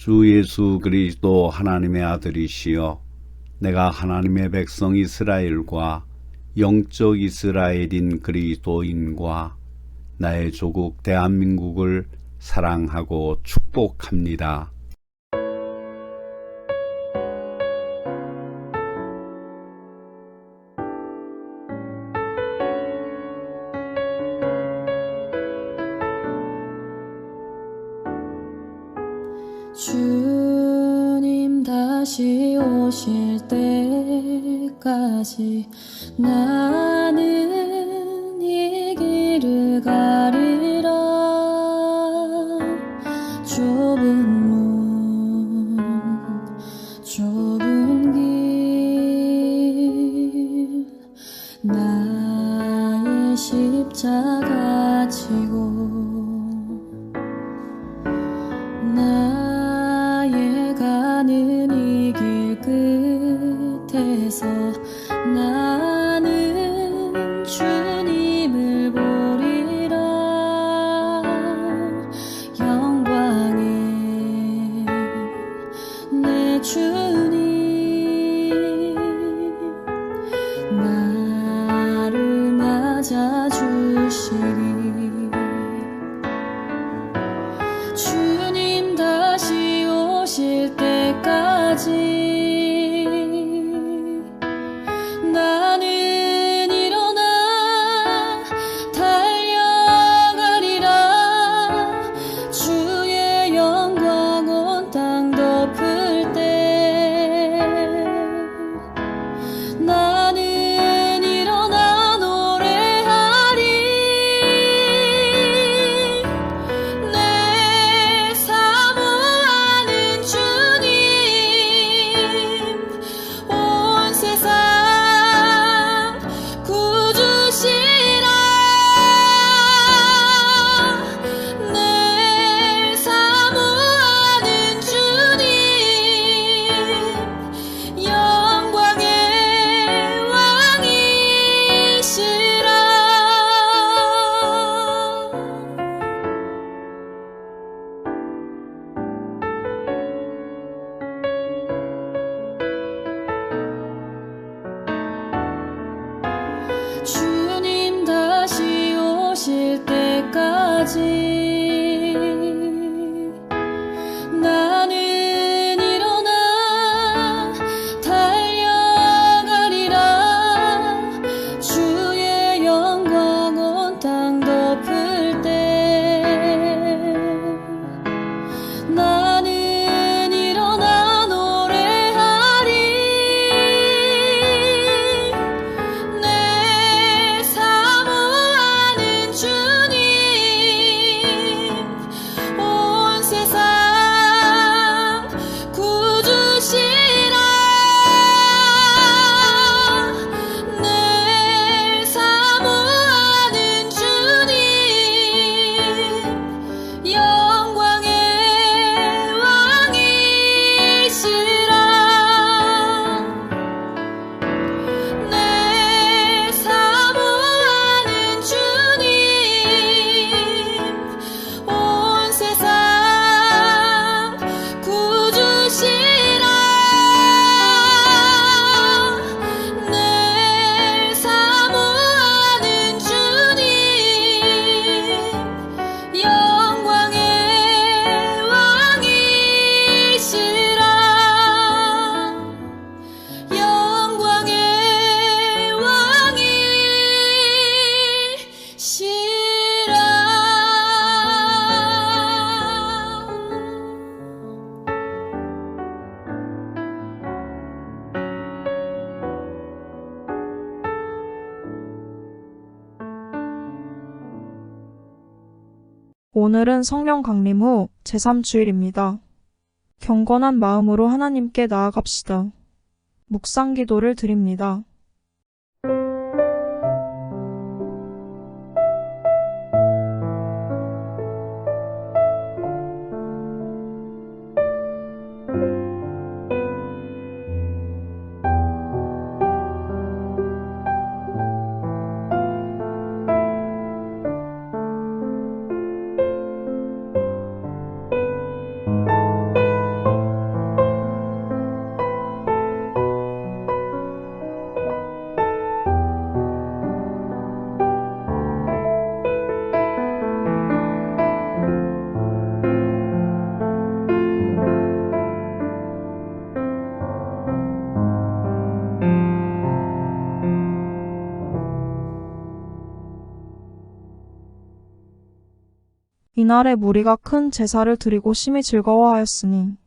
주 예수 그리스도 하나님의 아들이시여 내가 하나님의 백성 이스라엘과 영적 이스라엘인 그리스도인과 나의 조국 대한민국을 사랑하고 축복합니다. 주님 다시 오실 때까지 나는 이 길을 가리라. 좁은 문 좁은 길 나의 십자가 지고 나의 가는 이 길 끝에서 나는 주님을 보리라. 영광의 내 주님 나를 맞아주시리. 주님 다시 오실 때까지 나는 일어나 달려가리라. 주의 영광 온 땅 덮을 때 나는 일어나 노래하리. 내 사모하는 주님 온 세상 구주시라. 내 사모하는 주님 영광의 왕이시라. 주님 다시 오실 때까지 나는 일어나 달려가리라. 주의 영광 온 땅 덮을 때 나는 일어나 노래하리. 내 사모하는 주님 온 세상 구주시라. 내 사모하는 주님 영광의 왕이시라. 내 사모하는 주님 온 세상 구주시라. 내 사모하는 주님 영광의 왕이시라. 영광의 왕이시라. 오늘은 성령 강림 후 제3주일입니다. 경건한 마음으로 하나님께 나아갑시다. 묵상 기도를 드립니다. 이날에 무리가 큰 제사를 드리고 심히 즐거워하였으니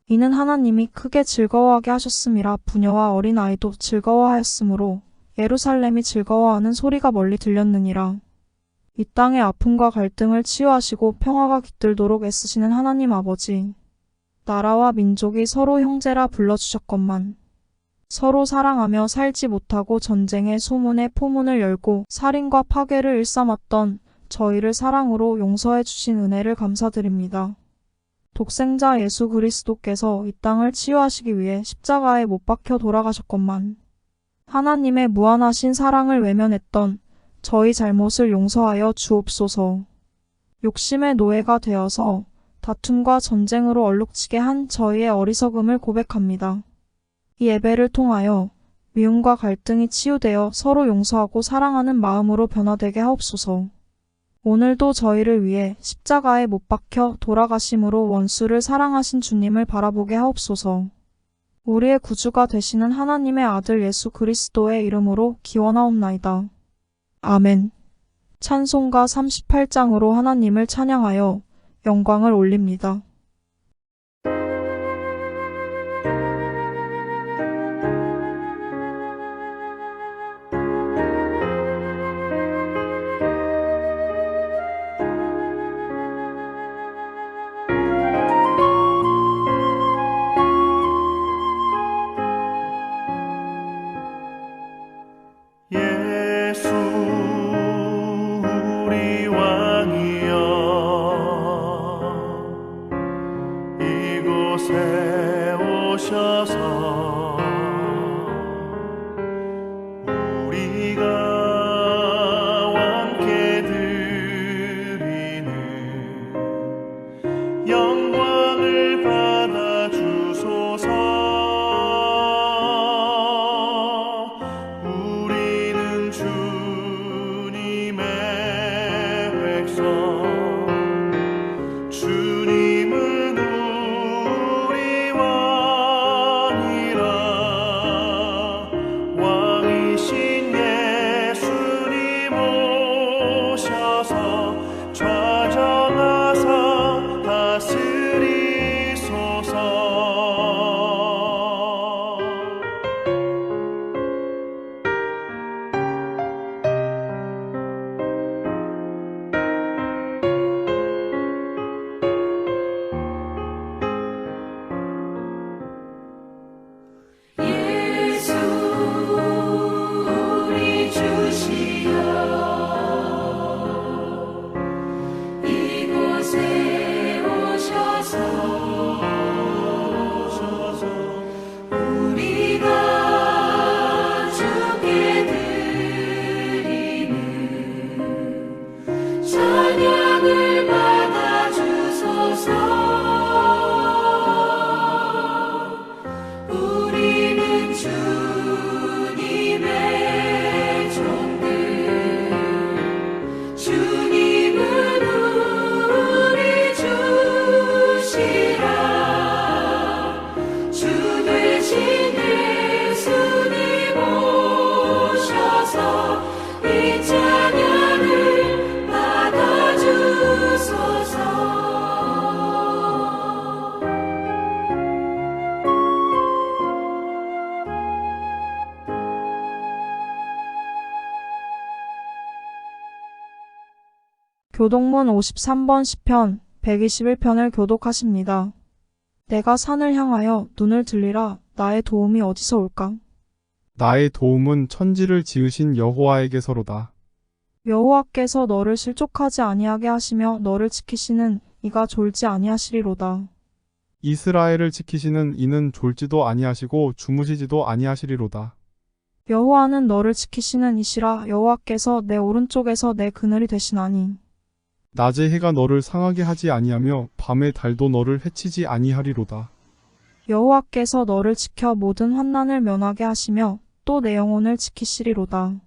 이는 하나님이 크게 즐거워하게 하셨음이라. 부녀와 어린 아이도 즐거워하였으므로 예루살렘이 즐거워하는 소리가 멀리 들렸느니라. 이 땅의 아픔과 갈등을 치유하시고 평화가 깃들도록 애쓰시는 하나님 아버지, 나라와 민족이 서로 형제라 불러주셨건만 서로 사랑하며 살지 못하고 전쟁의 소문에 포문을 열고 살인과 파괴를 일삼았던 저희를 사랑으로 용서해 주신 은혜를 감사드립니다. 독생자 예수 그리스도께서 이 땅을 치유하시기 위해 십자가에 못 박혀 돌아가셨건만 하나님의 무한하신 사랑을 외면했던 저희 잘못을 용서하여 주옵소서. 욕심의 노예가 되어서 다툼과 전쟁으로 얼룩지게 한 저희의 어리석음을 고백합니다. 이 예배를 통하여 미움과 갈등이 치유되어 서로 용서하고 사랑하는 마음으로 변화되게 하옵소서. 오늘도 저희를 위해 십자가에 못 박혀 돌아가심으로 원수를 사랑하신 주님을 바라보게 하옵소서. 우리의 구주가 되시는 하나님의 아들 예수 그리스도의 이름으로 기원하옵나이다. 아멘. 찬송가 38장으로 하나님을 찬양하여 영광을 올립니다. 예수 우리 왕이여 이곳에 오셔서 우리가 함께 드리는 영광을 받아 주소서. 주님은 우리 왕이라. 왕이신 예수님 오셔서 좌정하사 다스리소서. 예수 우리 주시여 이곳에 오셔서 우리가 주께 드리는 찬양을 받아 주소서. 우리는 주님의 종들, 주님은 우리 주시라. 주 되신 예수님 오셔서 이 찬양을 받아주소서. 교독문 53번 시편 121편을 교독하십니다. 내가 산을 향하여 눈을 들리라. 나의 도움이 어디서 올까? 나의 도움은 천지를 지으신 여호와에게서로다. 여호와께서 너를 실족하지 아니하게 하시며 너를 지키시는 이가 졸지 아니하시리로다. 이스라엘을 지키시는 이는 졸지도 아니하시고 주무시지도 아니하시리로다. 여호와는 너를 지키시는 이시라. 여호와께서 내 오른쪽에서 내 그늘이 되시나니 낮에 해가 너를 상하게 하지 아니하며 밤에 달도 너를 해치지 아니하리로다. 여호와께서 너를 지켜 모든 환난을 면하게 하시며 또 내 영혼을 지키시리로다.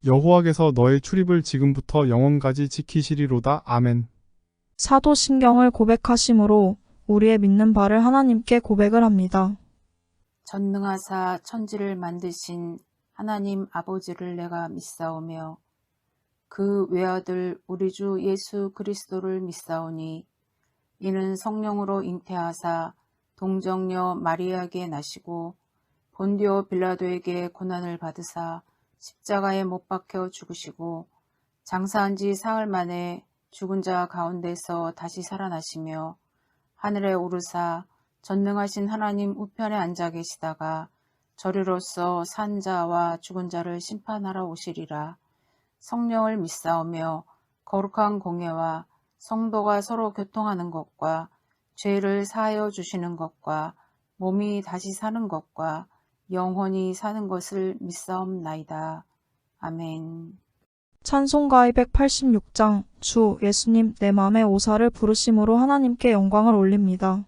여호와께서 너의 출입을 지금부터 영원까지 지키시리로다. 아멘. 사도신경을 고백하심으로 우리의 믿는 바를 하나님께 고백을 합니다. 전능하사 천지를 만드신 하나님 아버지를 내가 믿사오며 그 외아들 우리 주 예수 그리스도를 믿사오니 이는 성령으로 잉태하사 동정녀 마리아에게 나시고 본디오 빌라도에게 고난을 받으사 십자가에 못 박혀 죽으시고 장사한 지 사흘 만에 죽은 자 가운데서 다시 살아나시며 하늘에 오르사 전능하신 하나님 우편에 앉아 계시다가 저리로서 산 자와 죽은 자를 심판하러 오시리라. 성령을 믿사오며 거룩한 공예와 성도가 서로 교통하는 것과 죄를 사하여 주시는 것과 몸이 다시 사는 것과 영원히 사는 것을 믿사옵나이다. 아멘. 찬송가 286장 주 예수님 내 맘의 오사를 부르심으로 하나님께 영광을 올립니다.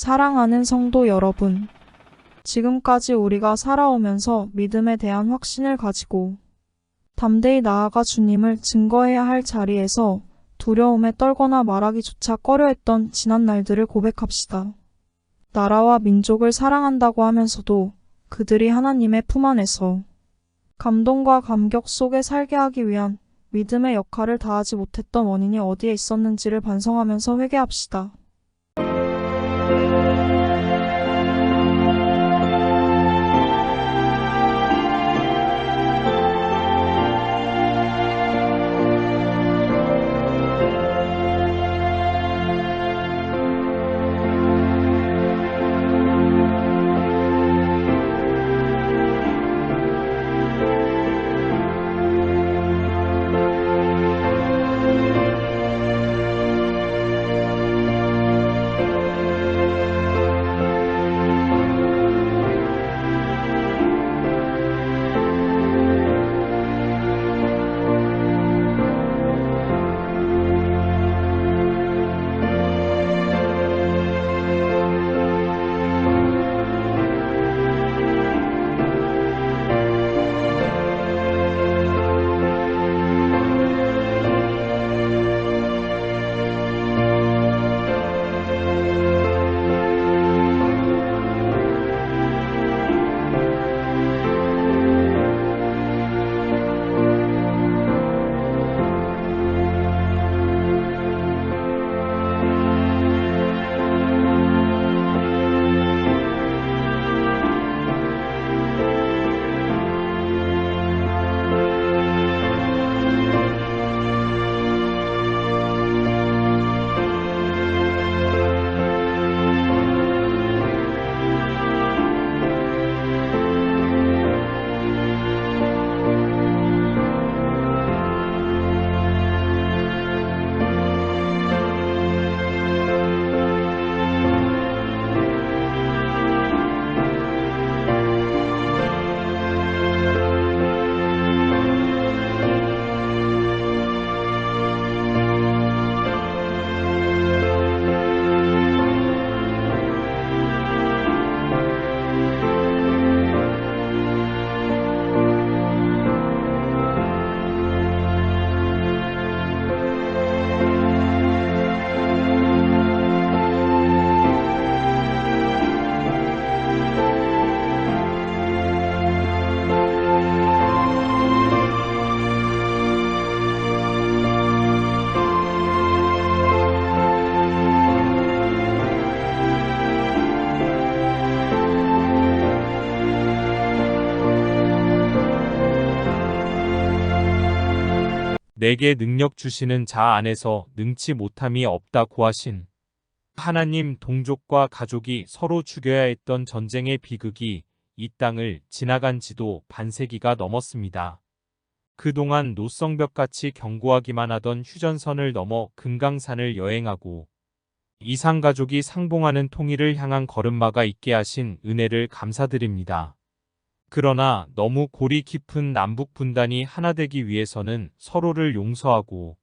사랑하는 성도 여러분, 지금까지 우리가 살아오면서 믿음에 대한 확신을 가지고 담대히 나아가 주님을 증거해야 할 자리에서 두려움에 떨거나 말하기조차 꺼려했던 지난 날들을 고백합시다. 나라와 민족을 사랑한다고 하면서도 그들이 하나님의 품 안에서 감동과 감격 속에 살게 하기 위한 믿음의 역할을 다하지 못했던 원인이 어디에 있었는지를 반성하면서 회개합시다. 내게 능력 주시는 자 안에서 능치 못함이 없다고 하신 하나님. 동족과 가족이 서로 죽여야 했던 전쟁의 비극이 이 땅을 지나간 지도 반세기가 넘었습니다. 그동안 노성벽같이 경고하기만 하던 휴전선을 넘어 금강산을 여행하고 이산가족이 상봉하는 통일을 향한 걸음마가 있게 하신 은혜를 감사드립니다. 그러나 너무 골이 깊은 남북 분단이 하나 되기 위해서는 서로를 용서하고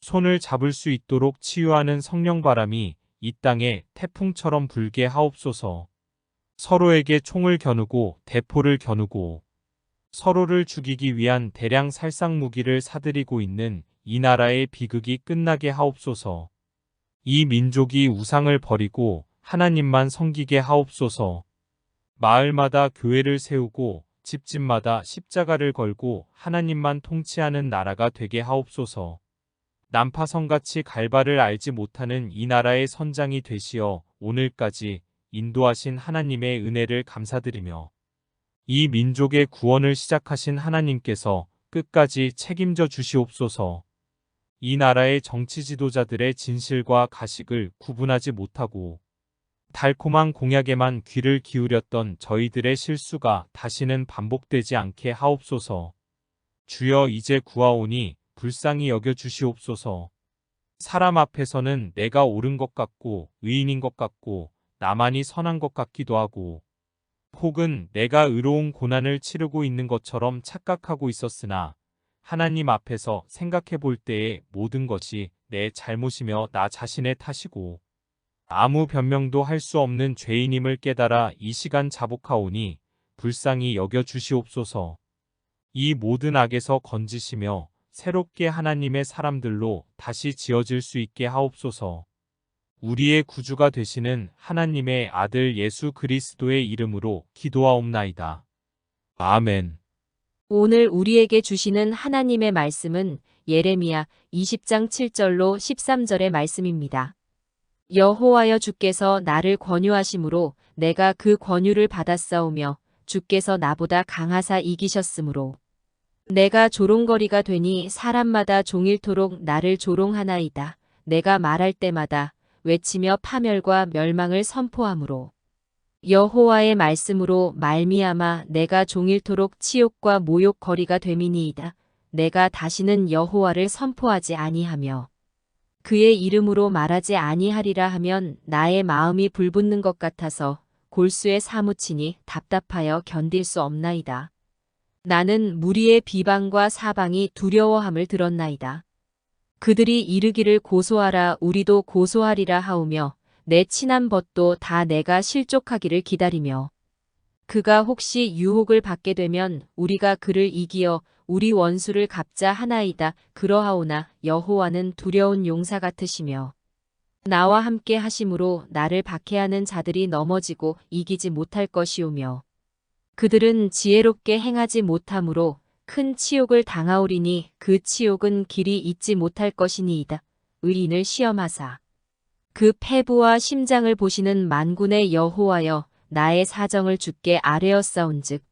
손을 잡을 수 있도록 치유하는 성령 바람이 이 땅에 태풍처럼 불게 하옵소서. 서로에게 총을 겨누고 대포를 겨누고 서로를 죽이기 위한 대량 살상 무기를 사들이고 있는 이 나라의 비극이 끝나게 하옵소서. 이 민족이 우상을 버리고 하나님만 섬기게 하옵소서. 마을마다 교회를 세우고 집집마다 십자가를 걸고 하나님만 통치하는 나라가 되게 하옵소서. 난파선같이 갈바를 알지 못하는 이 나라의 선장이 되시어 오늘까지 인도하신 하나님의 은혜를 감사드리며 이 민족의 구원을 시작하신 하나님께서 끝까지 책임져 주시옵소서. 이 나라의 정치 지도자들의 진실과 가식을 구분하지 못하고 달콤한 공약에만 귀를 기울였던 저희들의 실수가 다시는 반복되지 않게 하옵소서. 주여, 이제 구하오니 불쌍히 여겨 주시옵소서. 사람 앞에서는 내가 옳은 것 같고 의인인 것 같고 나만이 선한 것 같기도 하고 혹은 내가 의로운 고난을 치르고 있는 것처럼 착각하고 있었으나 하나님 앞에서 생각해 볼 때에 모든 것이 내 잘못이며 나 자신의 탓이고 아무 변명도 할 수 없는 죄인임을 깨달아 이 시간 자복하오니 불쌍히 여겨 주시옵소서. 이 모든 악에서 건지시며 새롭게 하나님의 사람들로 다시 지어질 수 있게 하옵소서. 우리의 구주가 되시는 하나님의 아들 예수 그리스도의 이름으로 기도하옵나이다. 아멘. 오늘 우리에게 주시는 하나님의 말씀은 예레미야 20장 7절로 13절의 말씀입니다. 여호와여 주께서 나를 권유하심으로 내가 그 권유를 받았사오며 주께서 나보다 강하사 이기셨으므로 내가 조롱거리가 되니 사람마다 종일토록 나를 조롱하나이다. 내가 말할 때마다 외치며 파멸과 멸망을 선포하므로 여호와의 말씀으로 말미암아 내가 종일토록 치욕과 모욕거리가 됨이니이다. 내가 다시는 여호와를 선포하지 아니하며 그의 이름으로 말하지 아니하리라 하면 나의 마음이 불붙는 것 같아서 골수에 사무치니 답답하여 견딜 수 없나이다. 나는 무리의 비방과 사방이 두려워함을 들었나이다. 그들이 이르기를 고소하라 우리도 고소하리라 하오며 내 친한 벗도 다 내가 실족하기를 기다리며 그가 혹시 유혹을 받게 되면 우리가 그를 이기어 우리 원수를 갚자 하나이다. 그러하오나 여호와는 두려운 용사 같으시며 나와 함께 하심으로 나를 박해하는 자들이 넘어지고 이기지 못할 것이오며 그들은 지혜롭게 행하지 못하므로 큰 치욕을 당하오리니 그 치욕은 길이 잊지 못할 것이니이다. 의인을 시험하사 그 패부와 심장을 보시는 만군의 여호와여 나의 사정을 주께 아뢰었사온즉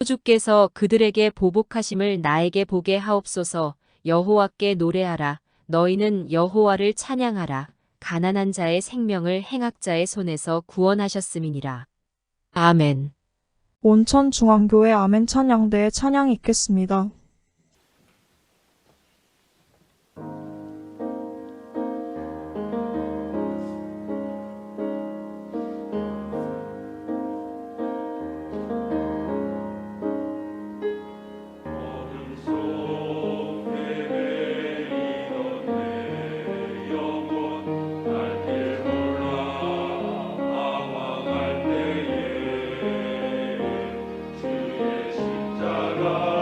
주께서 그들에게 보복하심을 나에게 보게 하옵소서. 여호와께 노래하라. 너희는 여호와를 찬양하라. 가난한 자의 생명을 행악자의 손에서 구원하셨음이니라. 아멘. 온천중앙교회 아멘 찬양대에 찬양이 있겠습니다. 십자가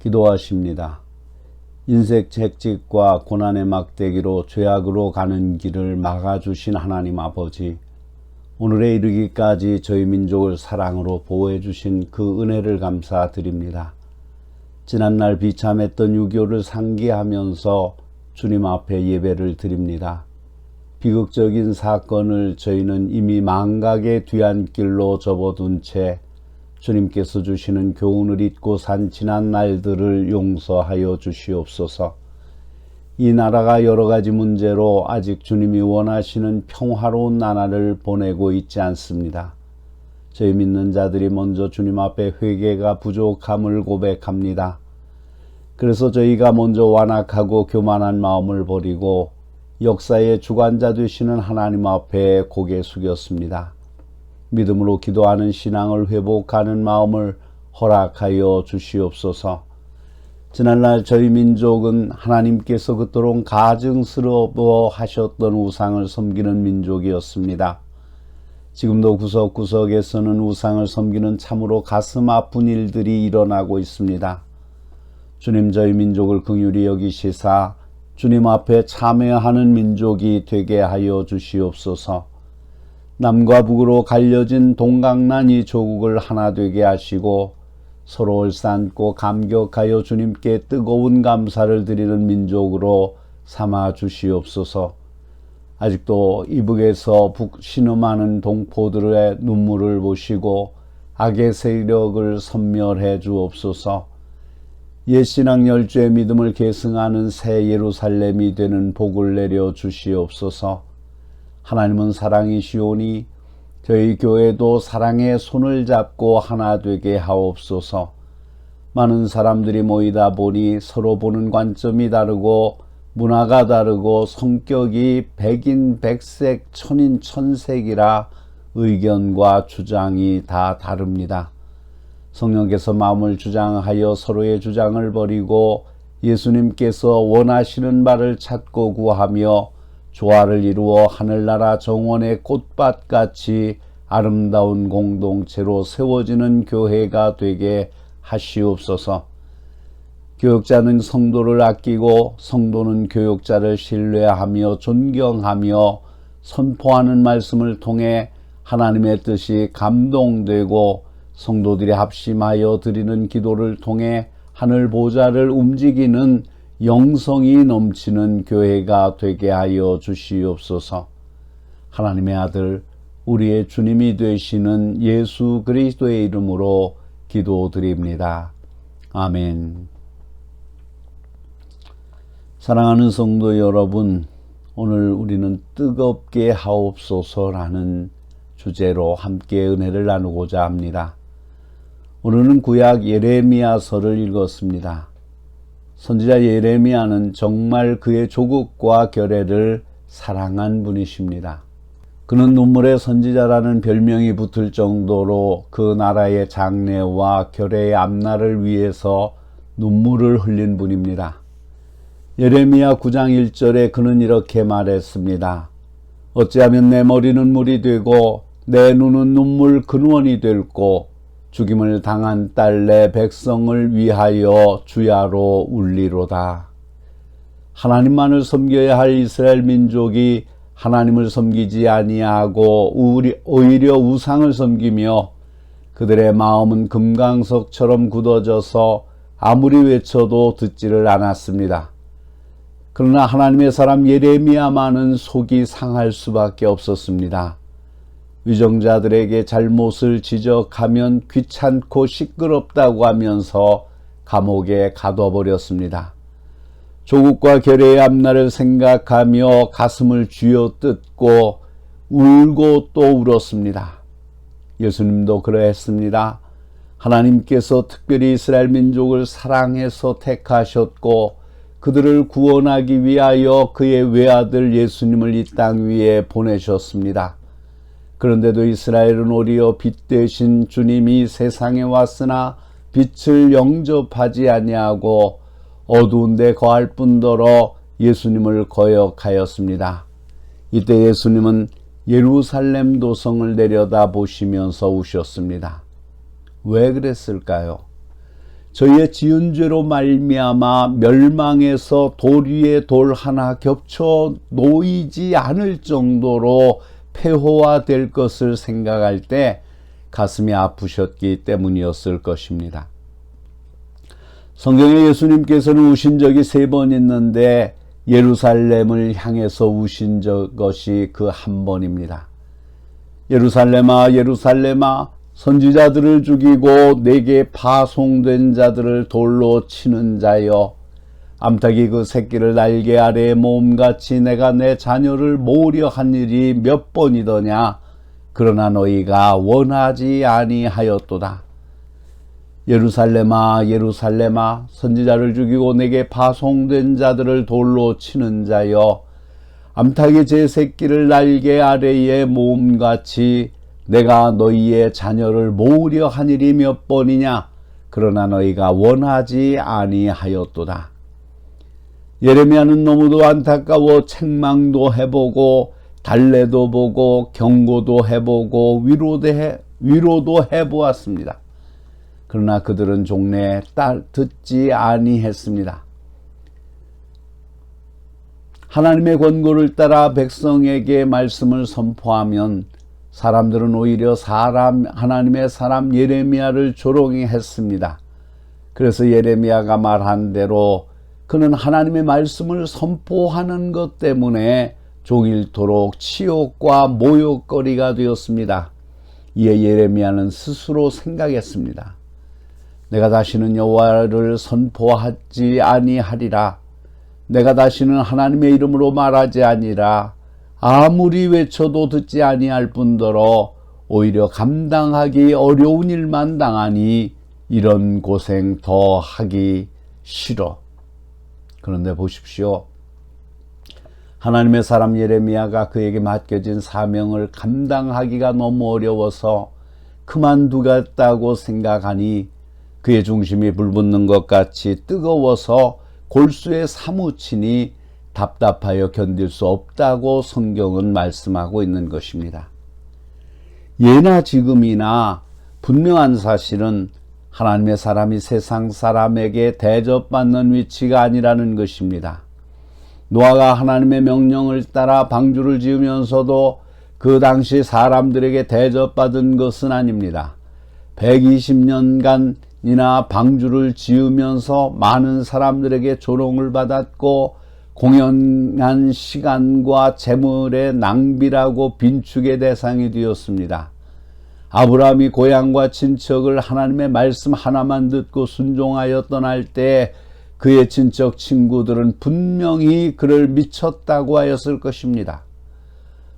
기도하십니다. 인생 채찍과 고난의 막대기로 죄악으로 가는 길을 막아주신 하나님 아버지, 오늘에 이르기까지 저희 민족을 사랑으로 보호해 주신 그 은혜를 감사드립니다. 지난날 비참했던 6.25를 상기하면서 주님 앞에 예배를 드립니다. 비극적인 사건을 저희는 이미 망각의 뒤안길로 접어둔 채 주님께서 주시는 교훈을 잊고 산 지난 날들을 용서하여 주시옵소서. 이 나라가 여러 가지 문제로 아직 주님이 원하시는 평화로운 나날을 보내고 있지 않습니다. 저희 믿는 자들이 먼저 주님 앞에 회개가 부족함을 고백합니다. 그래서 저희가 먼저 완악하고 교만한 마음을 버리고 역사의 주관자 되시는 하나님 앞에 고개 숙였습니다. 믿음으로 기도하는 신앙을 회복하는 마음을 허락하여 주시옵소서. 지난날 저희 민족은 하나님께서 그토록 가증스러워 하셨던 우상을 섬기는 민족이었습니다. 지금도 구석구석에서는 우상을 섬기는 참으로 가슴 아픈 일들이 일어나고 있습니다. 주님, 저희 민족을 긍휼히 여기시사 주님 앞에 참회하는 민족이 되게 하여 주시옵소서. 남과 북으로 갈려진 동강난 이 조국을 하나 되게 하시고 서로 얼싸안고 감격하여 주님께 뜨거운 감사를 드리는 민족으로 삼아 주시옵소서. 아직도 이북에서 북 신음하는 동포들의 눈물을 보시고 악의 세력을 섬멸해 주옵소서. 옛신앙 열주의 믿음을 계승하는 새 예루살렘이 되는 복을 내려 주시옵소서. 하나님은 사랑이시오니 저희 교회도 사랑의 손을 잡고 하나 되게 하옵소서. 많은 사람들이 모이다 보니 서로 보는 관점이 다르고 문화가 다르고 성격이 백인백색 천인천색이라 의견과 주장이 다 다릅니다. 성령께서 마음을 주장하여 서로의 주장을 버리고 예수님께서 원하시는 바를 찾고 구하며 조화를 이루어 하늘나라 정원의 꽃밭같이 아름다운 공동체로 세워지는 교회가 되게 하시옵소서. 교육자는 성도를 아끼고 성도는 교육자를 신뢰하며 존경하며 선포하는 말씀을 통해 하나님의 뜻이 감동되고 성도들이 합심하여 드리는 기도를 통해 하늘 보좌를 움직이는 영성이 넘치는 교회가 되게 하여 주시옵소서. 하나님의 아들 우리의 주님이 되시는 예수 그리스도의 이름으로 기도드립니다. 아멘. 사랑하는 성도 여러분, 오늘 우리는 뜨겁게 하옵소서라는 주제로 함께 은혜를 나누고자 합니다. 오늘은 구약 예레미야서를 읽었습니다. 선지자 예레미야는 정말 그의 조국과 결례를 사랑한 분이십니다. 그는 눈물의 선지자라는 별명이 붙을 정도로 그 나라의 장래와 결례의 앞날을 위해서 눈물을 흘린 분입니다. 예레미야 9장 1절에 그는 이렇게 말했습니다. 어찌하면 내 머리는 물이 되고 내 눈은 눈물 근원이 될고 죽임을 당한 딸 내 백성을 위하여 주야로 울리로다. 하나님만을 섬겨야 할 이스라엘 민족이 하나님을 섬기지 아니하고 오히려 우상을 섬기며 그들의 마음은 금강석처럼 굳어져서 아무리 외쳐도 듣지를 않았습니다. 그러나 하나님의 사람 예레미야만은 속이 상할 수밖에 없었습니다. 위정자들에게 잘못을 지적하면 귀찮고 시끄럽다고 하면서 감옥에 가둬버렸습니다. 조국과 결례의 앞날을 생각하며 가슴을 쥐어뜯고 울고 또 울었습니다. 예수님도 그러했습니다. 하나님께서 특별히 이스라엘 민족을 사랑해서 택하셨고 그들을 구원하기 위하여 그의 외아들 예수님을 이 땅 위에 보내셨습니다. 그런데도 이스라엘은 오히려 빛 되신 주님이 세상에 왔으나 빛을 영접하지 아니하고 어두운 데 거할 뿐더러 예수님을 거역하였습니다. 이때 예수님은 예루살렘 도성을 내려다 보시면서 우셨습니다. 왜 그랬을까요? 저희의 지은 죄로 말미암아 멸망해서 돌 위에 돌 하나 겹쳐 놓이지 않을 정도로 폐허화될 것을 생각할 때 가슴이 아프셨기 때문이었을 것입니다. 성경에 예수님께서는 우신 적이 3번 있는데 예루살렘을 향해서 우신 것이 그 한 번입니다. 예루살렘아 예루살렘아 선지자들을 죽이고 내게 파송된 자들을 돌로 치는 자여, 암탉이 그 새끼를 날개 아래에 모음같이 내가 내 자녀를 모으려 한 일이 몇 번이더냐. 그러나 너희가 원하지 아니하였도다. 예루살렘아 예루살렘아 선지자를 죽이고 내게 파송된 자들을 돌로 치는 자여, 암탉이 제 새끼를 날개 아래에 모음같이 내가 너희의 자녀를 모으려 한 일이 몇 번이냐. 그러나 너희가 원하지 아니하였도다. 예레미야는 너무도 안타까워 책망도 해보고 달래도 보고 경고도 해보고 위로도 해보았습니다. 그러나 그들은 종래 듣지 아니했습니다. 하나님의 권고를 따라 백성에게 말씀을 선포하면 사람들은 오히려 하나님의 사람 예레미야를 조롱히 했습니다. 그래서 예레미야가 말한 대로 그는 하나님의 말씀을 선포하는 것 때문에 종일토록 치욕과 모욕거리가 되었습니다. 이에 예레미야는 스스로 생각했습니다. 내가 다시는 여호와를 선포하지 아니하리라. 내가 다시는 하나님의 이름으로 말하지 아니라 아무리 외쳐도 듣지 아니할 뿐더러 오히려 감당하기 어려운 일만 당하니 이런 고생 더 하기 싫어. 그런데 보십시오. 하나님의 사람 예레미야가 그에게 맡겨진 사명을 감당하기가 너무 어려워서 그만두겠다고 생각하니 그의 중심이 불붙는 것 같이 뜨거워서 골수에 사무치니 답답하여 견딜 수 없다고 성경은 말씀하고 있는 것입니다. 예나 지금이나 분명한 사실은 하나님의 사람이 세상 사람에게 대접받는 위치가 아니라는 것입니다. 노아가 하나님의 명령을 따라 방주를 지으면서도 그 당시 사람들에게 대접받은 것은 아닙니다. 120년간이나 방주를 지으면서 많은 사람들에게 조롱을 받았고 공연한 시간과 재물의 낭비라고 빈축의 대상이 되었습니다. 아브라함이 고향과 친척을 하나님의 말씀 하나만 듣고 순종하여 떠날 때 그의 친척 친구들은 분명히 그를 미쳤다고 하였을 것입니다.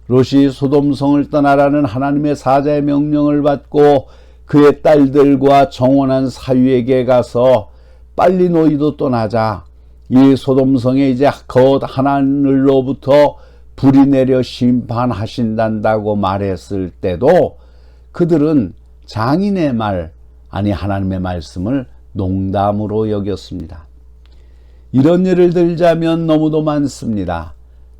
롯이 소돔성을 떠나라는 하나님의 사자의 명령을 받고 그의 딸들과 정원한 사위에게 가서 빨리 너희도 떠나자. 이 소돔성에 이제 곧 하늘로부터 불이 내려 심판하신단다고 말했을 때도 그들은 장인의 말, 아니 하나님의 말씀을 농담으로 여겼습니다. 이런 예를 들자면 너무도 많습니다.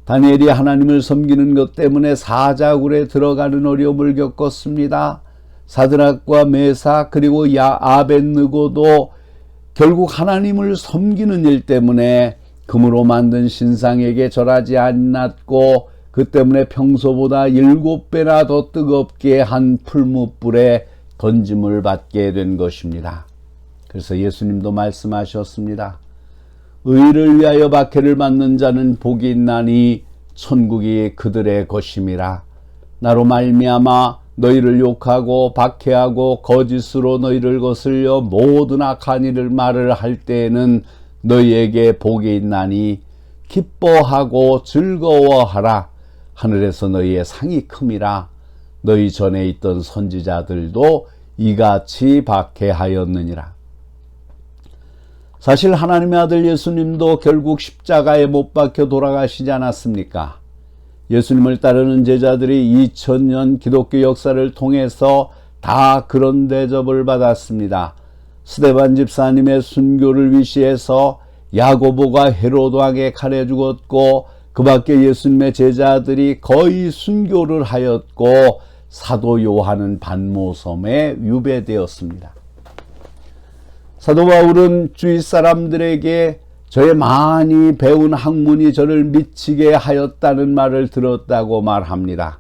다니엘이 하나님을 섬기는 것 때문에 사자굴에 들어가는 어려움을 겪었습니다. 사드락과 메삭 그리고 아벳느고도 결국 하나님을 섬기는 일 때문에 금으로 만든 신상에게 절하지 않았고 그 때문에 평소보다 7배나 더 뜨겁게 한 풀무불에 던짐을 받게 된 것입니다. 그래서 예수님도 말씀하셨습니다. 의를 위하여 박해를 받는 자는 복이 있나니 천국이 그들의 것임이라. 나로 말미암아 너희를 욕하고 박해하고 거짓으로 너희를 거슬려 모든 악한 일을 말을 할 때에는 너희에게 복이 있나니 기뻐하고 즐거워하라. 하늘에서 너희의 상이 큼이라. 너희 전에 있던 선지자들도 이같이 박해하였느니라. 사실 하나님의 아들 예수님도 결국 십자가에 못 박혀 돌아가시지 않았습니까? 예수님을 따르는 제자들이 2000년 기독교 역사를 통해서 다 그런 대접을 받았습니다. 스데반 집사님의 순교를 위시해서 야고보가 헤로드 왕에 칼에 죽었고 그 밖에 예수님의 제자들이 거의 순교를 하였고 사도 요한은 반모섬에 유배되었습니다. 사도 바울은 주위 사람들에게 저의 많이 배운 학문이 저를 미치게 하였다는 말을 들었다고 말합니다.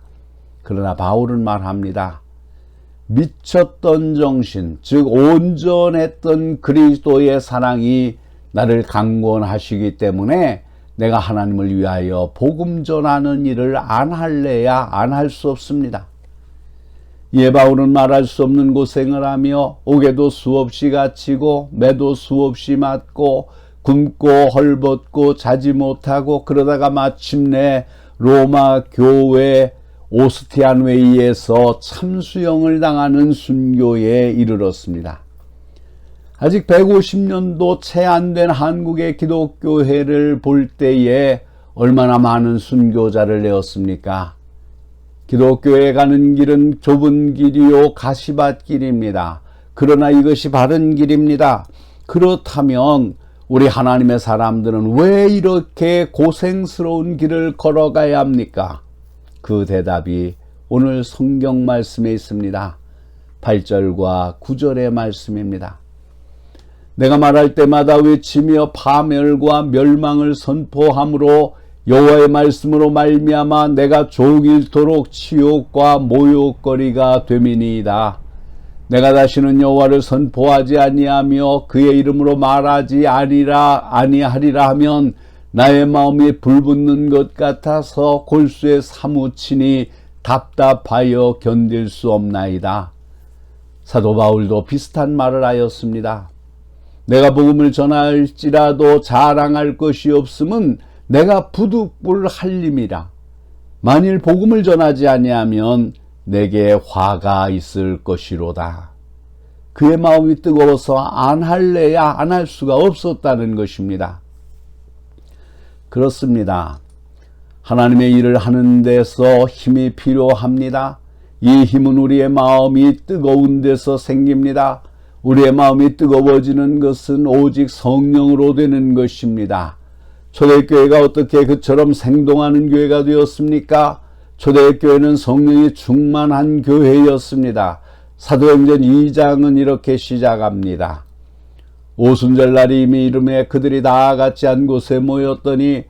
그러나 바울은 말합니다. 미쳤던 정신, 즉 온전했던 그리스도의 사랑이 나를 강권하시기 때문에 내가 하나님을 위하여 복음 전하는 일을 안 할래야 안 할 수 없습니다. 이에 바울은 말할 수 없는 고생을 하며 옥에도 수없이 갇히고 매도 수없이 맞고 굶고 헐벗고 자지 못하고 그러다가 마침내 로마 교회 오스티안웨이에서 참수형을 당하는 순교에 이르렀습니다. 아직 150년도 채 안 된 한국의 기독교회를 볼 때에 얼마나 많은 순교자를 내었습니까? 기독교에 가는 길은 좁은 길이요 가시밭길입니다. 그러나 이것이 바른 길입니다. 그렇다면 우리 하나님의 사람들은 왜 이렇게 고생스러운 길을 걸어가야 합니까? 그 대답이 오늘 성경 말씀에 있습니다. 8절과 9절의 말씀입니다. 내가 말할 때마다 외치며 파멸과 멸망을 선포함으로 여호와의 말씀으로 말미암아 내가 종일토록 치욕과 모욕거리가 됨이니이다. 내가 다시는 여호와를 선포하지 아니하며 그의 이름으로 말하지 아니하리라 하면 나의 마음이 불붙는 것 같아서 골수에 사무치니 답답하여 견딜 수 없나이다. 사도 바울도 비슷한 말을 하였습니다. 내가 복음을 전할지라도 자랑할 것이 없음은 내가 부득불 할림이라. 만일 복음을 전하지 아니하면 내게 화가 있을 것이로다. 그의 마음이 뜨거워서 안 할래야 안 할 수가 없었다는 것입니다. 그렇습니다. 하나님의 일을 하는 데서 힘이 필요합니다. 이 힘은 우리의 마음이 뜨거운 데서 생깁니다. 우리의 마음이 뜨거워지는 것은 오직 성령으로 되는 것입니다. 초대교회가 어떻게 그처럼 생동하는 교회가 되었습니까? 초대교회는 성령이 충만한 교회였습니다. 사도행전 2장은 이렇게 시작합니다. 오순절날이 이미 이름에 그들이 다 같이 한 곳에 모였더니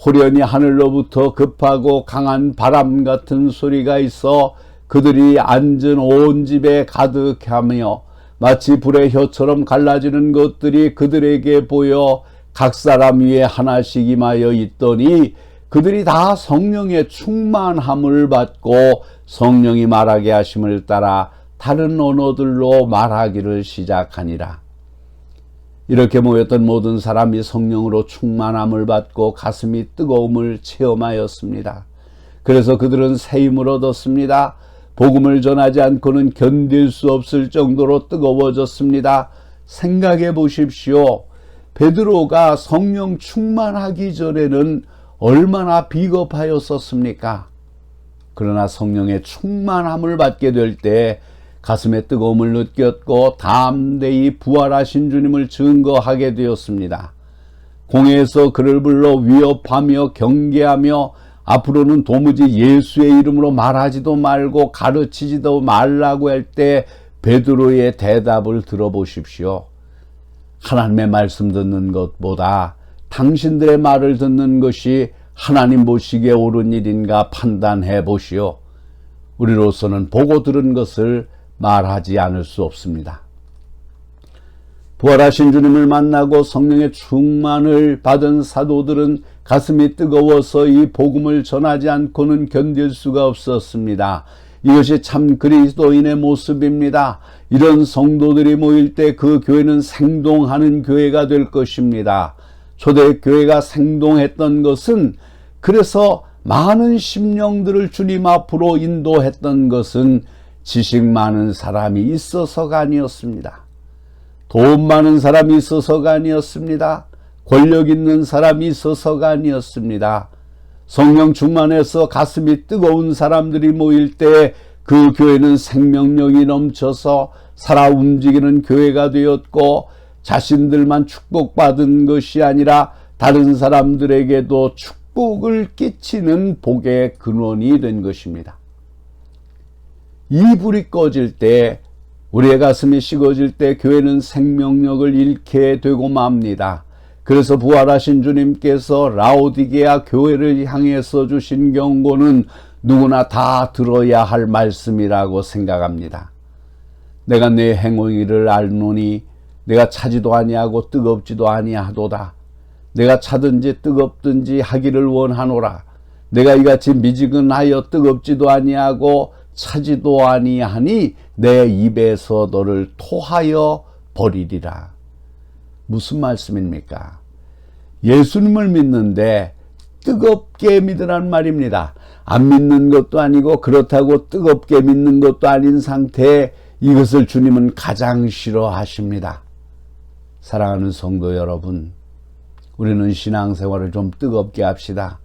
호련히 하늘로부터 급하고 강한 바람 같은 소리가 있어 그들이 앉은 온 집에 가득하며 마치 불의 혀처럼 갈라지는 것들이 그들에게 보여 각 사람 위에 하나씩 임하여 있더니 그들이 다 성령의 충만함을 받고 성령이 말하게 하심을 따라 다른 언어들로 말하기를 시작하니라. 이렇게 모였던 모든 사람이 성령으로 충만함을 받고 가슴이 뜨거움을 체험하였습니다. 그래서 그들은 새 힘을 얻었습니다. 복음을 전하지 않고는 견딜 수 없을 정도로 뜨거워졌습니다. 생각해 보십시오. 베드로가 성령 충만하기 전에는 얼마나 비겁하였었습니까? 그러나 성령의 충만함을 받게 될 때 가슴에 뜨거움을 느꼈고 담대히 부활하신 주님을 증거하게 되었습니다. 공회에서 그를 불러 위협하며 경계하며 앞으로는 도무지 예수의 이름으로 말하지도 말고 가르치지도 말라고 할 때 베드로의 대답을 들어보십시오. 하나님의 말씀 듣는 것보다 당신들의 말을 듣는 것이 하나님 보시기에 옳은 일인가 판단해 보시오. 우리로서는 보고 들은 것을 말하지 않을 수 없습니다. 부활하신 주님을 만나고 성령의 충만을 받은 사도들은 가슴이 뜨거워서 이 복음을 전하지 않고는 견딜 수가 없었습니다. 이것이 참 그리스도인의 모습입니다. 이런 성도들이 모일 때 그 교회는 생동하는 교회가 될 것입니다. 초대교회가 생동했던 것은 그래서 많은 심령들을 주님 앞으로 인도했던 것은 지식 많은 사람이 있어서가 아니었습니다. 돈 많은 사람이 있어서가 아니었습니다. 권력 있는 사람이 있어서가 아니었습니다. 성령 충만해서 가슴이 뜨거운 사람들이 모일 때 그 교회는 생명력이 넘쳐서 살아 움직이는 교회가 되었고 자신들만 축복받은 것이 아니라 다른 사람들에게도 축복을 끼치는 복의 근원이 된 것입니다. 이 불이 꺼질 때 우리의 가슴이 식어질 때 교회는 생명력을 잃게 되고 맙니다. 그래서 부활하신 주님께서 라오디게아 교회를 향해서 주신 경고는 누구나 다 들어야 할 말씀이라고 생각합니다. 내가 내 행위를 알노니 내가 차지도 아니하고 뜨겁지도 아니하도다. 내가 차든지 뜨겁든지 하기를 원하노라. 내가 이같이 미지근하여 뜨겁지도 아니하고 차지도 아니하니 내 입에서 너를 토하여 버리리라. 무슨 말씀입니까? 예수님을 믿는데 뜨겁게 믿으란 말입니다. 안 믿는 것도 아니고 그렇다고 뜨겁게 믿는 것도 아닌 상태에 이것을 주님은 가장 싫어하십니다. 사랑하는 성도 여러분, 우리는 신앙생활을 좀 뜨겁게 합시다.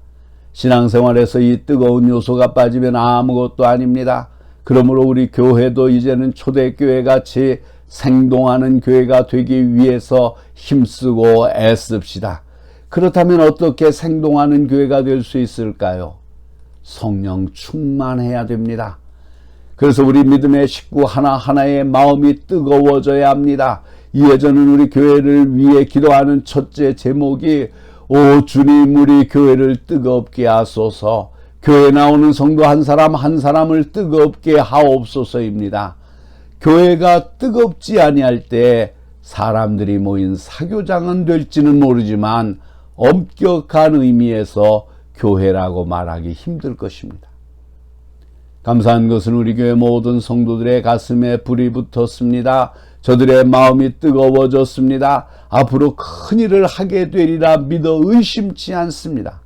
신앙생활에서 이 뜨거운 요소가 빠지면 아무것도 아닙니다. 그러므로 우리 교회도 이제는 초대교회 같이 생동하는 교회가 되기 위해서 힘쓰고 애씁시다. 그렇다면 어떻게 생동하는 교회가 될 수 있을까요? 성령 충만해야 됩니다. 그래서 우리 믿음의 식구 하나하나의 마음이 뜨거워져야 합니다. 이에 저는 우리 교회를 위해 기도하는 첫째 제목이 오 주님 우리 교회를 뜨겁게 하소서, 교회 나오는 성도 한 사람 한 사람을 뜨겁게 하옵소서입니다. 교회가 뜨겁지 아니할 때 사람들이 모인 사교장은 될지는 모르지만 엄격한 의미에서 교회라고 말하기 힘들 것입니다. 감사한 것은 우리 교회 모든 성도들의 가슴에 불이 붙었습니다. 저들의 마음이 뜨거워졌습니다. 앞으로 큰 일을 하게 되리라 믿어 의심치 않습니다.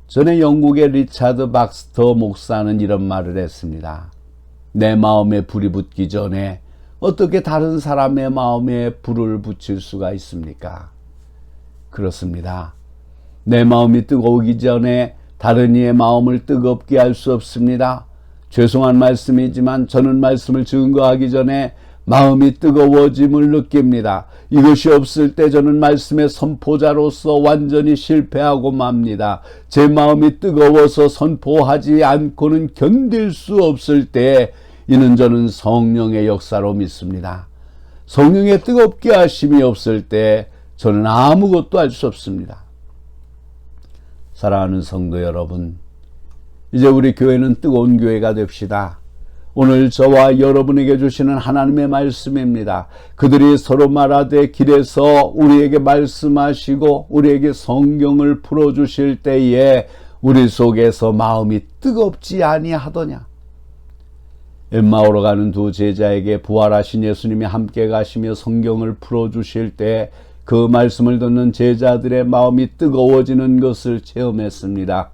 전에 영국의 리차드 박스터 목사는 이런 말을 했습니다. 내 마음에 불이 붙기 전에 어떻게 다른 사람의 마음에 불을 붙일 수가 있습니까? 그렇습니다. 내 마음이 뜨거우기 전에 다른 이의 마음을 뜨겁게 할 수 없습니다. 죄송한 말씀이지만 저는 말씀을 증거하기 전에 마음이 뜨거워짐을 느낍니다. 이것이 없을 때 저는 말씀의 선포자로서 완전히 실패하고 맙니다. 제 마음이 뜨거워서 선포하지 않고는 견딜 수 없을 때 이는 저는 성령의 역사로 믿습니다. 성령의 뜨겁게 하심이 없을 때 저는 아무것도 할 수 없습니다. 사랑하는 성도 여러분, 이제 우리 교회는 뜨거운 교회가 됩시다. 오늘 저와 여러분에게 주시는 하나님의 말씀입니다. 그들이 서로 말하되 길에서 우리에게 말씀하시고 우리에게 성경을 풀어주실 때에 우리 속에서 마음이 뜨겁지 아니하더냐. 엠마오로 가는 두 제자에게 부활하신 예수님이 함께 가시며 성경을 풀어주실 때 그 말씀을 듣는 제자들의 마음이 뜨거워지는 것을 체험했습니다.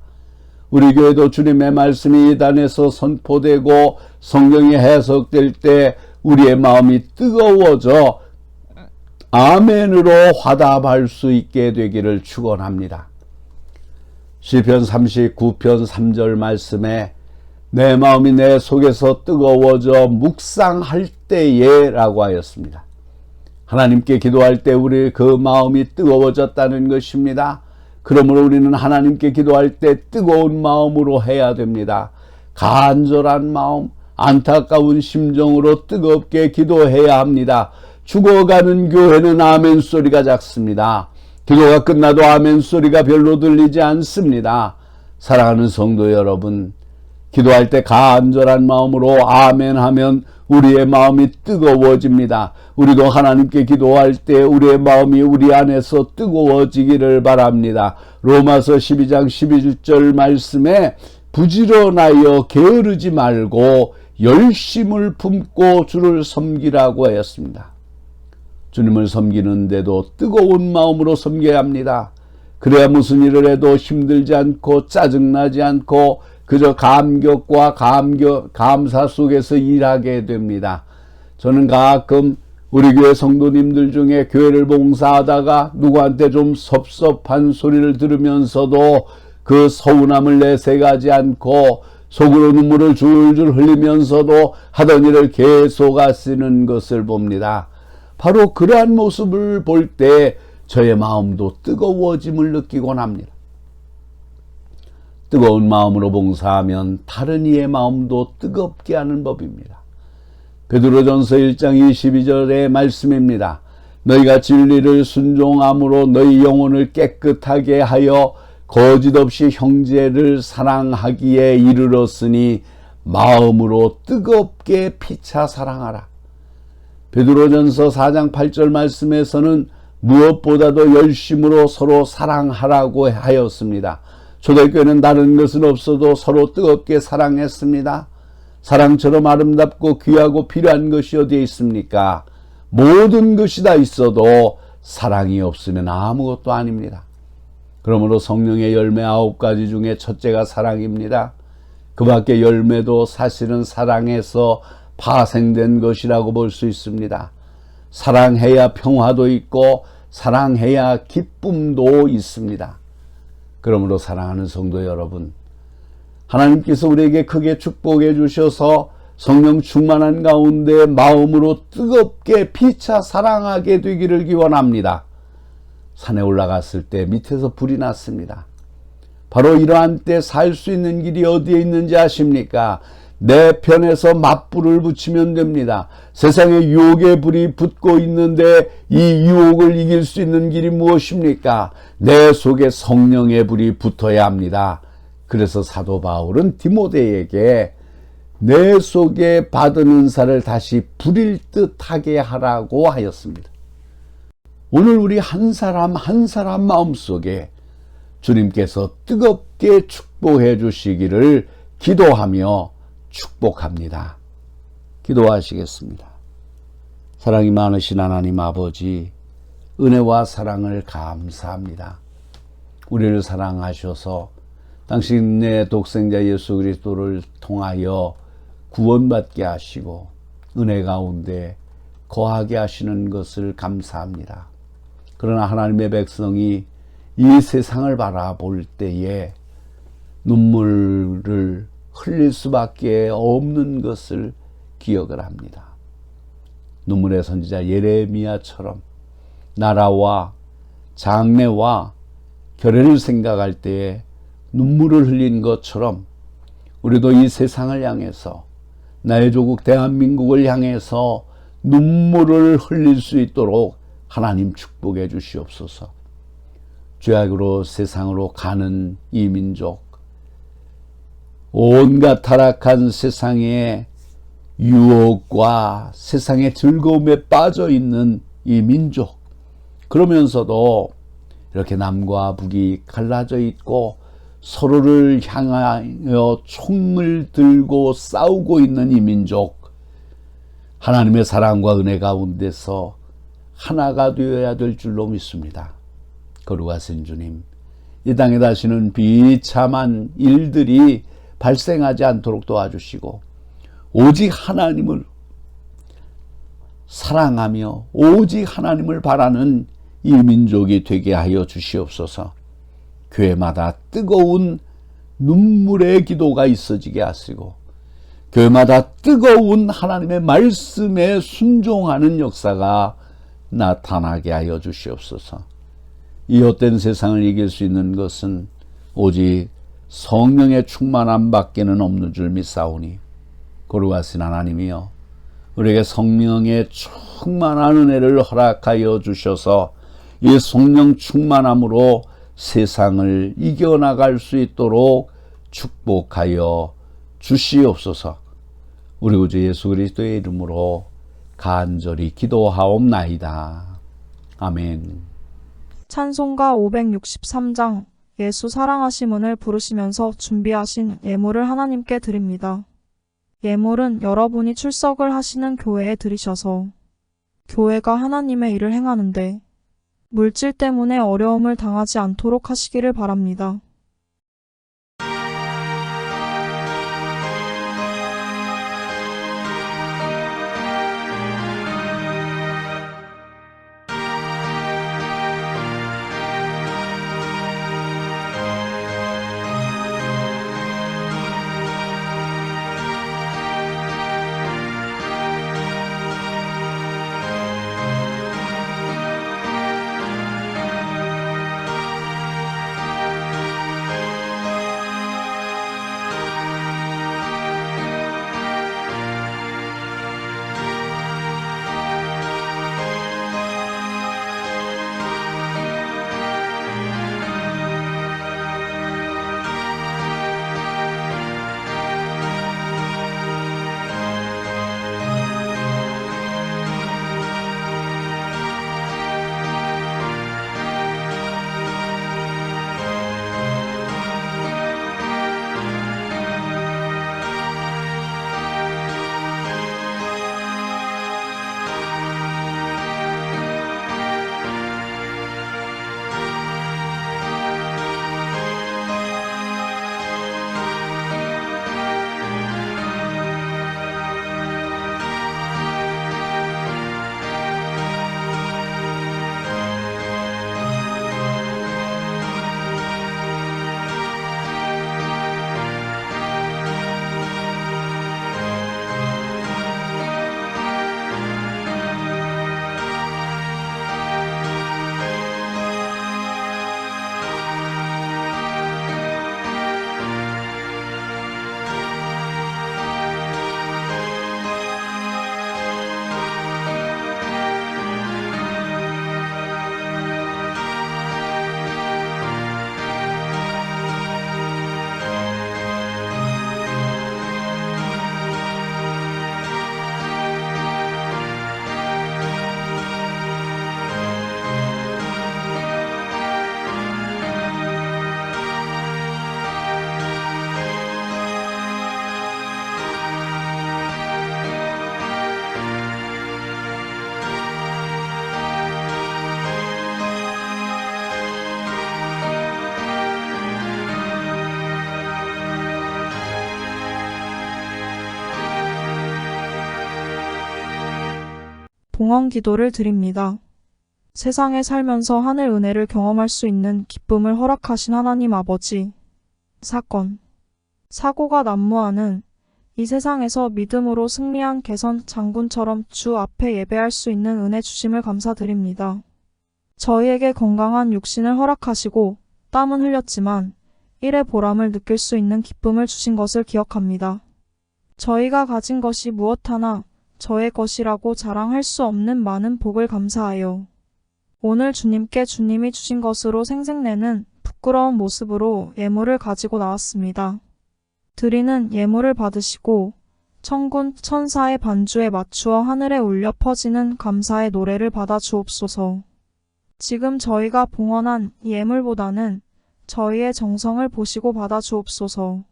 우리 교회도 주님의 말씀이 이 단에서 선포되고 성경이 해석될 때 우리의 마음이 뜨거워져 아멘으로 화답할 수 있게 되기를 축원합니다. 시편 39편 3절 말씀에 내 마음이 내 속에서 뜨거워져 묵상할 때에 라고 하였습니다. 하나님께 기도할 때 우리 그 마음이 뜨거워졌다는 것입니다. 그러므로 우리는 하나님께 기도할 때 뜨거운 마음으로 해야 됩니다. 간절한 마음, 안타까운 심정으로 뜨겁게 기도해야 합니다. 죽어가는 교회는 아멘 소리가 작습니다. 기도가 끝나도 아멘 소리가 별로 들리지 않습니다. 사랑하는 성도 여러분, 기도할 때 간절한 마음으로 아멘 하면 우리의 마음이 뜨거워집니다. 우리도 하나님께 기도할 때 우리의 마음이 우리 안에서 뜨거워지기를 바랍니다. 로마서 12장 11절 말씀에 부지런하여 게으르지 말고 열심을 품고 주를 섬기라고 하였습니다. 주님을 섬기는데도 뜨거운 마음으로 섬겨야 합니다. 그래야 무슨 일을 해도 힘들지 않고 짜증나지 않고 그저 감격과 감사 속에서 일하게 됩니다. 저는 가끔 우리 교회 성도님들 중에 교회를 봉사하다가 누구한테 좀 섭섭한 소리를 들으면서도 그 서운함을 내색하지 않고 속으로 눈물을 줄줄 흘리면서도 하던 일을 계속 하시는 것을 봅니다. 바로 그러한 모습을 볼 때 저의 마음도 뜨거워짐을 느끼곤 합니다. 뜨거운 마음으로 봉사하면 다른 이의 마음도 뜨겁게 하는 법입니다. 베드로전서 1장 22절의 말씀입니다. 너희가 진리를 순종함으로 너희 영혼을 깨끗하게 하여 거짓 없이 형제를 사랑하기에 이르렀으니 마음으로 뜨겁게 피차 사랑하라. 베드로전서 4장 8절 말씀에서는 무엇보다도 열심으로 서로 사랑하라고 하였습니다. 초대교회는 다른 것은 없어도 서로 뜨겁게 사랑했습니다. 사랑처럼 아름답고 귀하고 필요한 것이 어디에 있습니까? 모든 것이 다 있어도 사랑이 없으면 아무것도 아닙니다. 그러므로 성령의 열매 9가지 중에 첫째가 사랑입니다. 그 밖에 열매도 사실은 사랑에서 파생된 것이라고 볼 수 있습니다. 사랑해야 평화도 있고 사랑해야 기쁨도 있습니다. 그러므로 사랑하는 성도 여러분, 하나님께서 우리에게 크게 축복해 주셔서 성령 충만한 가운데 마음으로 뜨겁게 피차 사랑하게 되기를 기원합니다. 산에 올라갔을 때 밑에서 불이 났습니다. 바로 이러한 때 살 수 있는 길이 어디에 있는지 아십니까? 내 편에서 맞불을 붙이면 됩니다. 세상에 유혹의 불이 붙고 있는데 이 유혹을 이길 수 있는 길이 무엇입니까? 내 속에 성령의 불이 붙어야 합니다. 그래서 사도 바울은 디모데에게 내 속에 받은 은사를 다시 불일 듯 하게 하라고 하였습니다. 오늘 우리 한 사람 한 사람 마음속에 주님께서 뜨겁게 축복해 주시기를 기도하며 축복합니다. 기도하시겠습니다. 사랑이 많으신 하나님 아버지, 은혜와 사랑을 감사합니다. 우리를 사랑하셔서 당신의 독생자 예수 그리스도를 통하여 구원받게 하시고 은혜 가운데 거하게 하시는 것을 감사합니다. 그러나 하나님의 백성이 이 세상을 바라볼 때에 눈물을 흘릴 수밖에 없는 것을 기억을 합니다. 눈물의 선지자 예레미야처럼 나라와 장래와 결례를 생각할 때에 눈물을 흘린 것처럼 우리도 이 세상을 향해서 나의 조국 대한민국을 향해서 눈물을 흘릴 수 있도록 하나님 축복해 주시옵소서. 죄악으로 세상으로 가는 이 민족, 온갖 타락한 세상의 유혹과 세상의 즐거움에 빠져 있는 이 민족, 그러면서도 이렇게 남과 북이 갈라져 있고 서로를 향하여 총을 들고 싸우고 있는 이 민족, 하나님의 사랑과 은혜 가운데서 하나가 되어야 될 줄로 믿습니다. 거룩하신 주님, 이 땅에 다시는 비참한 일들이 발생하지 않도록 도와주시고 오직 하나님을 사랑하며 오직 하나님을 바라는 이 민족이 되게 하여 주시옵소서. 교회마다 뜨거운 눈물의 기도가 있어지게 하시고 교회마다 뜨거운 하나님의 말씀에 순종하는 역사가 나타나게 하여 주시옵소서. 이 헛된 세상을 이길 수 있는 것은 오직 성령의 충만함 밖에는 없는 줄 믿사오니 거룩하신 하나님이여, 우리에게 성령의 충만한 은혜를 허락하여 주셔서 이 성령 충만함으로 세상을 이겨나갈 수 있도록 축복하여 주시옵소서. 우리 구주 예수 그리스도의 이름으로 간절히 기도하옵나이다. 아멘. 찬송가 563장 예수 사랑하심을 부르시면서 준비하신 예물을 하나님께 드립니다. 예물은 여러분이 출석을 하시는 교회에 드리셔서 교회가 하나님의 일을 행하는데 물질 때문에 어려움을 당하지 않도록 하시기를 바랍니다. 봉헌 기도를 드립니다. 세상에 살면서 하늘 은혜를 경험할 수 있는 기쁨을 허락하신 하나님 아버지. 사건, 사고가 난무하는 이 세상에서 믿음으로 승리한 개선 장군처럼 주 앞에 예배할 수 있는 은혜 주심을 감사드립니다. 저희에게 건강한 육신을 허락하시고 땀은 흘렸지만 일의 보람을 느낄 수 있는 기쁨을 주신 것을 기억합니다. 저희가 가진 것이 무엇 하나 저의 것이라고 자랑할 수 없는 많은 복을 감사하여 오늘 주님께 주님이 주신 것으로 생색내는 부끄러운 모습으로 예물을 가지고 나왔습니다. 드리는 예물을 받으시고 천군 천사의 반주에 맞추어 하늘에 울려 퍼지는 감사의 노래를 받아 주옵소서. 지금 저희가 봉헌한 이 예물보다는 저희의 정성을 보시고 받아 주옵소서.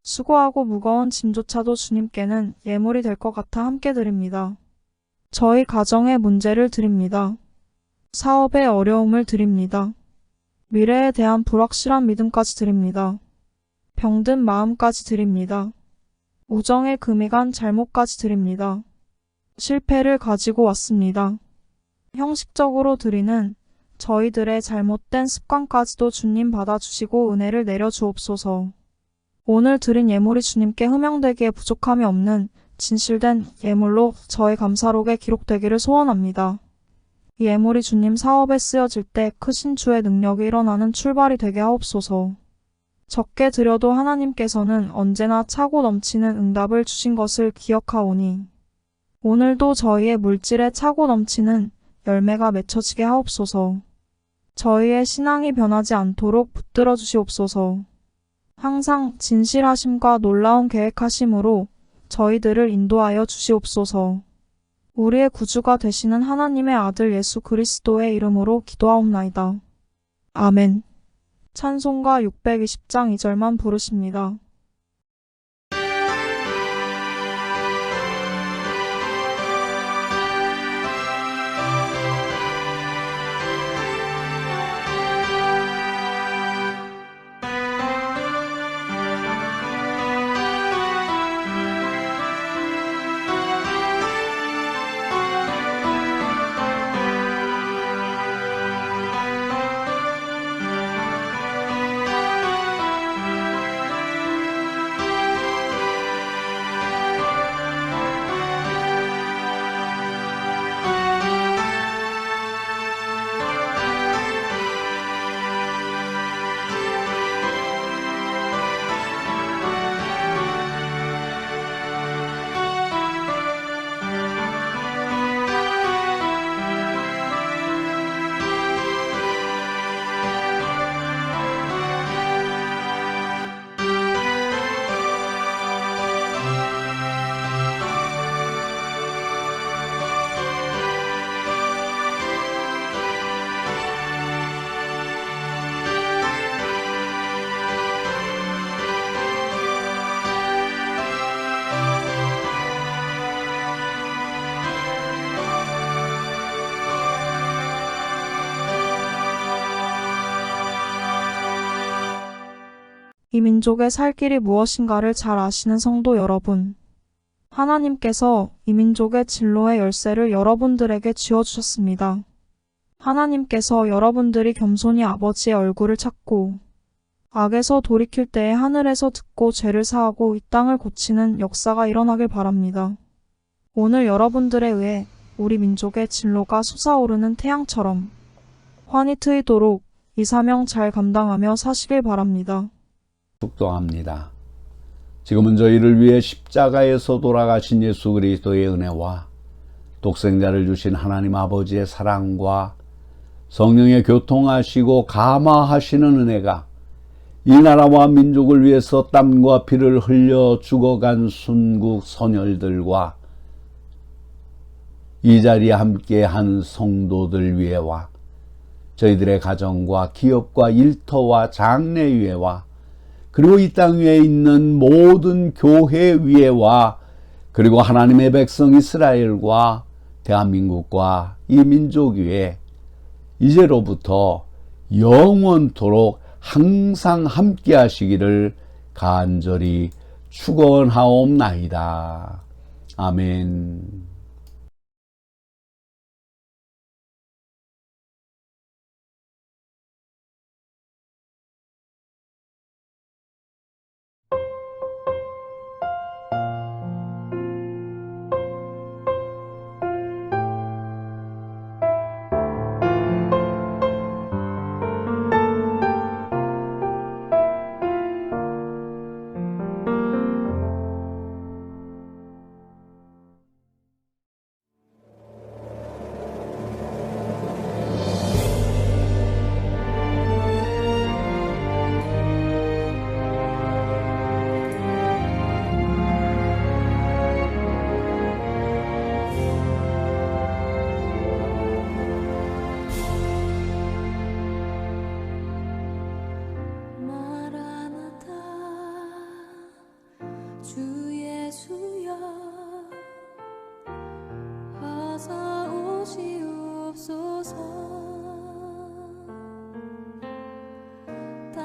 수고하고 무거운 짐조차도 주님께는 예물이 될 것 같아 함께 드립니다. 저희 가정의 문제를 드립니다. 사업의 어려움을 드립니다. 미래에 대한 불확실한 믿음까지 드립니다. 병든 마음까지 드립니다. 우정의 금이 간 잘못까지 드립니다. 실패를 가지고 왔습니다. 형식적으로 드리는 저희들의 잘못된 습관까지도 주님 받아주시고 은혜를 내려주옵소서. 오늘 드린 예물이 주님께 흠양되기에 부족함이 없는 진실된 예물로 저의 감사록에 기록되기를 소원합니다. 이 예물이 주님 사업에 쓰여질 때 크신 주의 능력이 일어나는 출발이 되게 하옵소서. 적게 드려도 하나님께서는 언제나 차고 넘치는 응답을 주신 것을 기억하오니 오늘도 저희의 물질에 차고 넘치는 열매가 맺혀지게 하옵소서. 저희의 신앙이 변하지 않도록 붙들어 주시옵소서. 항상 진실하심과 놀라운 계획하심으로 저희들을 인도하여 주시옵소서. 우리의 구주가 되시는 하나님의 아들 예수 그리스도의 이름으로 기도하옵나이다. 아멘. 찬송가 620장 2절만 부르십니다. 이 민족의 살 길이 무엇인가를 잘 아시는 성도 여러분. 하나님께서 이 민족의 진로의 열쇠를 여러분들에게 쥐어주셨습니다. 하나님께서 여러분들이 겸손히 아버지의 얼굴을 찾고 악에서 돌이킬 때에 하늘에서 듣고 죄를 사하고 이 땅을 고치는 역사가 일어나길 바랍니다. 오늘 여러분들에 의해 우리 민족의 진로가 솟아오르는 태양처럼 환히 트이도록 이 사명 잘 감당하며 사시길 바랍니다. 축도합니다. 지금은 저희를 위해 십자가에서 돌아가신 예수 그리스도의 은혜와 독생자를 주신 하나님 아버지의 사랑과 성령의 교통하시고 감화하시는 은혜가 이 나라와 민족을 위해서 땀과 피를 흘려 죽어간 순국 선열들과 이 자리에 함께한 성도들 위에와 저희들의 가정과 기업과 일터와 장래위에와 그리고 이 땅 위에 있는 모든 교회 위에와 그리고 하나님의 백성 이스라엘과 대한민국과 이 민족 위에 이제로부터 영원토록 항상 함께 하시기를 간절히 축원하옵나이다. 아멘.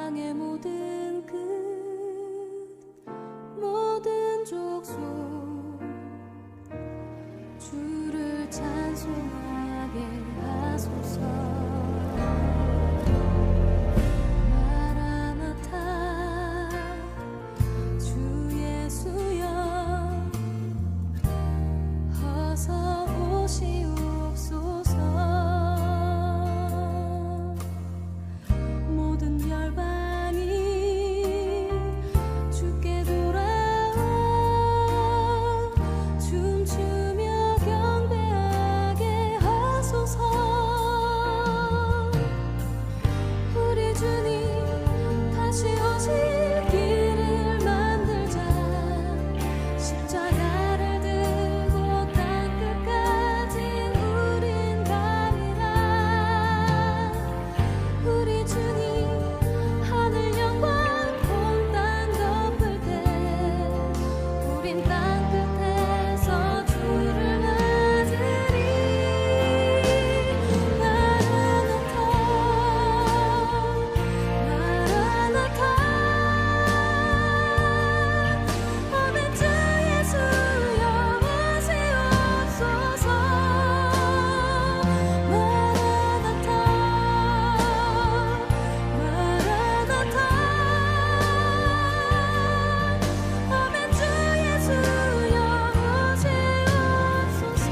땅의 모든 끝 모든 족속 주를 찬송하게 하소서. 마라나타 주 예수여 어서 오시옵소서. 모든 열방이 주께 돌아와 춤추며 경배하게 하소서. 우리 주님 다시 오실 길을 만들자. 십자가를 들고 땅끝까지 우린 가리라. 우리 주님 하늘 영광 온 땅 덮을 때 우린 땅끝에서 주를 맞으리. 마라나타 마라나타 오늘 주 예수여 오시옵소서. 마라나타 마라나타 오늘 주 예수여 오시옵소서.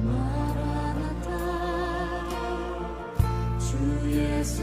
마라나타 주 예수